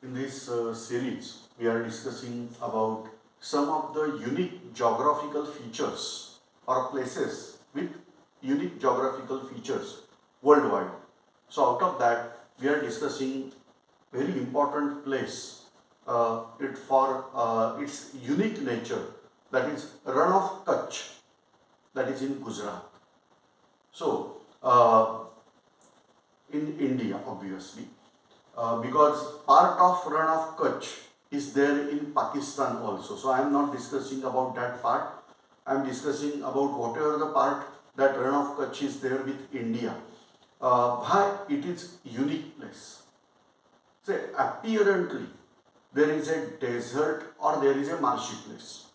In this series, we are discussing about some of the unique geographical features or places with unique geographical features worldwide. So, out of that, we are discussing very important place for its unique nature, that is Rann of Kutch, that is in Gujarat. So, in India, obviously, because part of Rann of Kutch is there in Pakistan also. So I am not discussing about that part. I am discussing about whatever the part that Rann of Kutch is there with India. Why it is unique place. Say apparently there is a desert or there is a marshy place.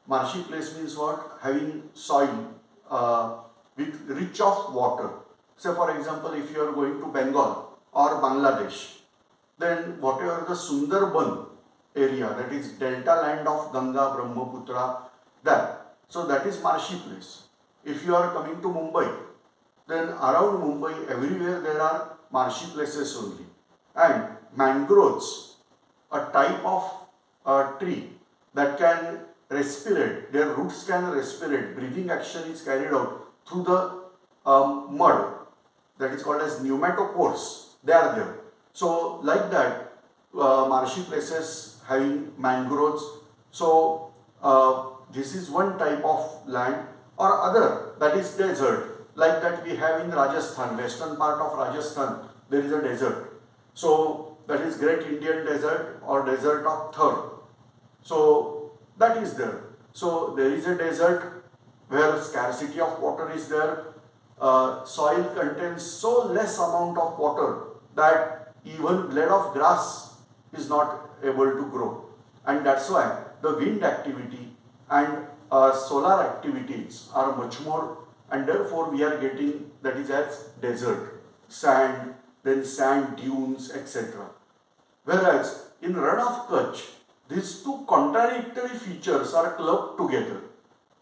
Marshy place means what? Having soil with rich of water. Say for example, if you are going to Bengal or Bangladesh, then whatever the Sundarban area, that is delta land of Ganga, Brahmaputra, that. So that is marshy place. If you are coming to Mumbai, then around Mumbai everywhere there are marshy places only. And mangroves, a type of tree that can respirate, their roots can respirate, breathing action is carried out through the mud, that is called as pneumatophores, they are there. So like that, marshy places having mangroves. So this is one type of land, or other, that is desert, like that we have in Rajasthan, western part of Rajasthan, there is a desert. So that is Great Indian Desert or Desert of Thar. So that is there. So there is a desert where scarcity of water is there. Soil contains so less amount of water that even blade of grass is not able to grow, and that's why the wind activity and solar activities are much more, and therefore we are getting that is as desert, sand, then sand dunes, etc. Whereas in Rann of Kutch, these two contradictory features are clubbed together.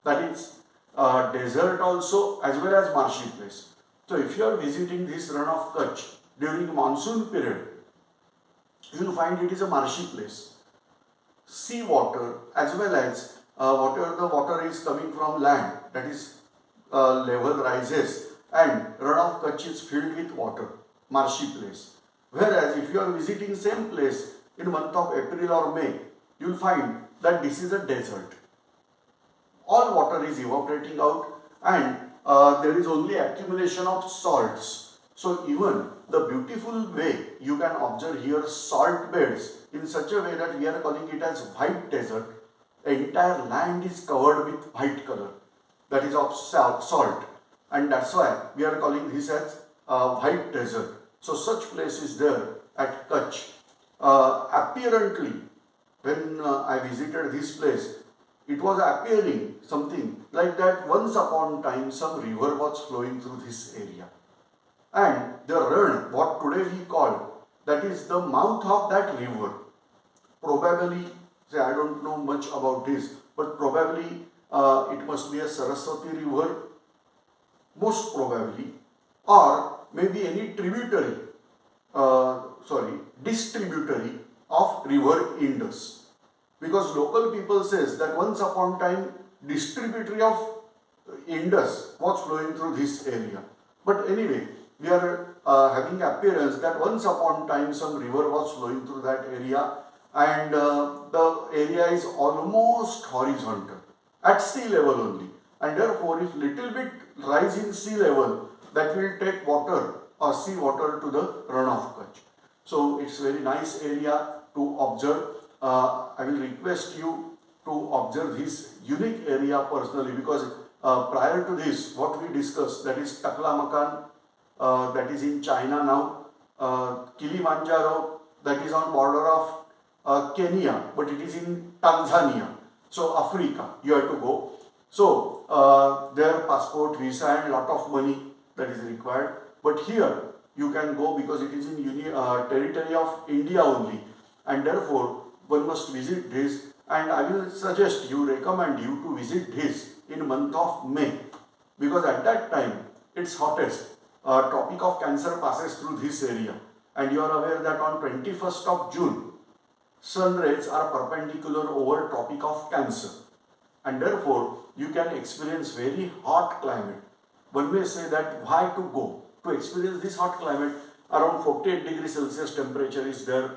That is desert also as well as marshy place. So if you are visiting this Rann of Kutch during monsoon period, you will find it is a marshy place. Sea water as well as whatever the water is coming from land, that is level rises, and Rann of Kutch is filled with water, marshy place. Whereas if you are visiting same place in month of April or May, you will find that this is a desert. All water is evaporating out, and there is only accumulation of salts. So even the beautiful way you can observe here salt beds in such a way that we are calling it as white desert. Entire land is covered with white color, that is of salt, and that's why we are calling this as white desert. So such place is there at Kutch. Apparently, when I visited this place, it was appearing something like that once upon a time some river was flowing through this area. And the Rann, what today we call, that is the mouth of that river. Probably, say I don't know much about this, but probably it must be a Saraswati river, most probably, or maybe any tributary, distributary of river Indus. Because local people says that once upon time distributary of Indus was flowing through this area. But anyway, we are having appearance that once upon time some river was flowing through that area, and the area is almost horizontal at sea level only, and therefore if little bit rise in sea level, that will take water or sea water to the Rann of Kutch. So it's very nice area to observe. I will request you to observe this unique area personally, because prior to this, what we discussed, that is Taklamakan, that is in China now, Kilimanjaro, that is on border of Kenya, but it is in Tanzania. So Africa, you have to go. So their passport, visa, and lot of money that is required. But here you can go because it is in territory of India only, and therefore one must visit this, and I will suggest you, recommend you to visit this in month of May, because at that time it's hottest. Tropic of Cancer passes through this area, and you are aware that on 21st of June, sun rays are perpendicular over Tropic of Cancer, and therefore you can experience very hot climate. One may say that why to go to experience this hot climate? Around 48 degrees Celsius temperature is there.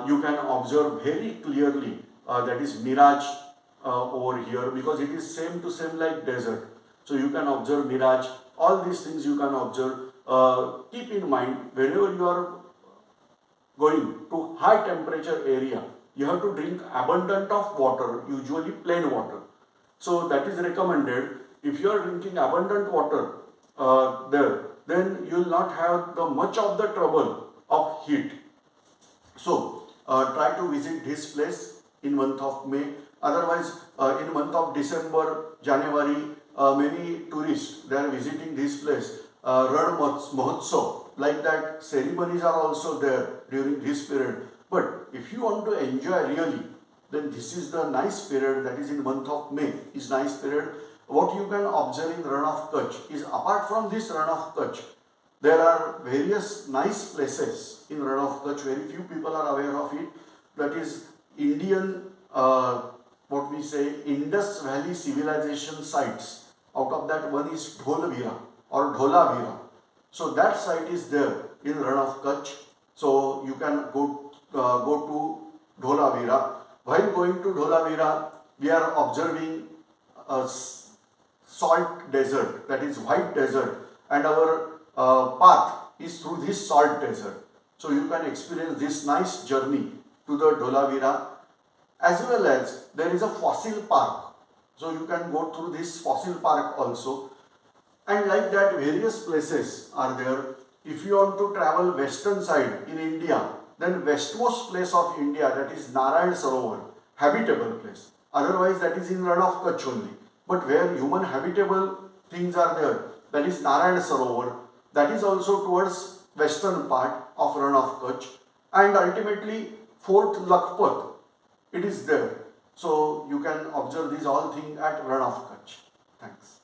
You can observe very clearly that is mirage over here, because it is same to same like desert. So you can observe mirage. All these things you can observe. Keep in mind, whenever you are going to high temperature area, you have to drink abundant of water, usually plain water. So that is recommended. If you are drinking abundant water there, then you will not have the much of the trouble of heat. So try to visit this place in month of May. Otherwise, in month of December, January, many tourists, they are visiting this place. Rann Mahotsav, like that, ceremonies are also there during this period. But if you want to enjoy really, then this is the nice period, that is in month of May, is nice period. What you can observe in Rann of Kutch is, apart from this Rann of Kutch, there are various nice places in Rann of Kutch. Very few people are aware of it. That is Indian, what we say, Indus Valley civilization sites. Out of that, one is Dholavira or Dholavira. So that site is there in Rann of Kutch. So you can go to Dholavira. While going to Dholavira, we are observing a salt desert, that is white desert, and our path is through this salt desert. So you can experience this nice journey to the Dholavira, as well as there is a fossil park. So you can go through this fossil park also. And like that, various places are there. If you want to travel western side in India, then westmost place of India, that is Narayan Sarovar, habitable place. Otherwise, that is in Rann of Kutch only. But where human habitable things are there, that is Narayan Sarovar. That is also towards western part of Rann of Kutch. And ultimately, Fort Lakhpat, it is there. So you can observe these all things at Rann of Kutch. Thanks.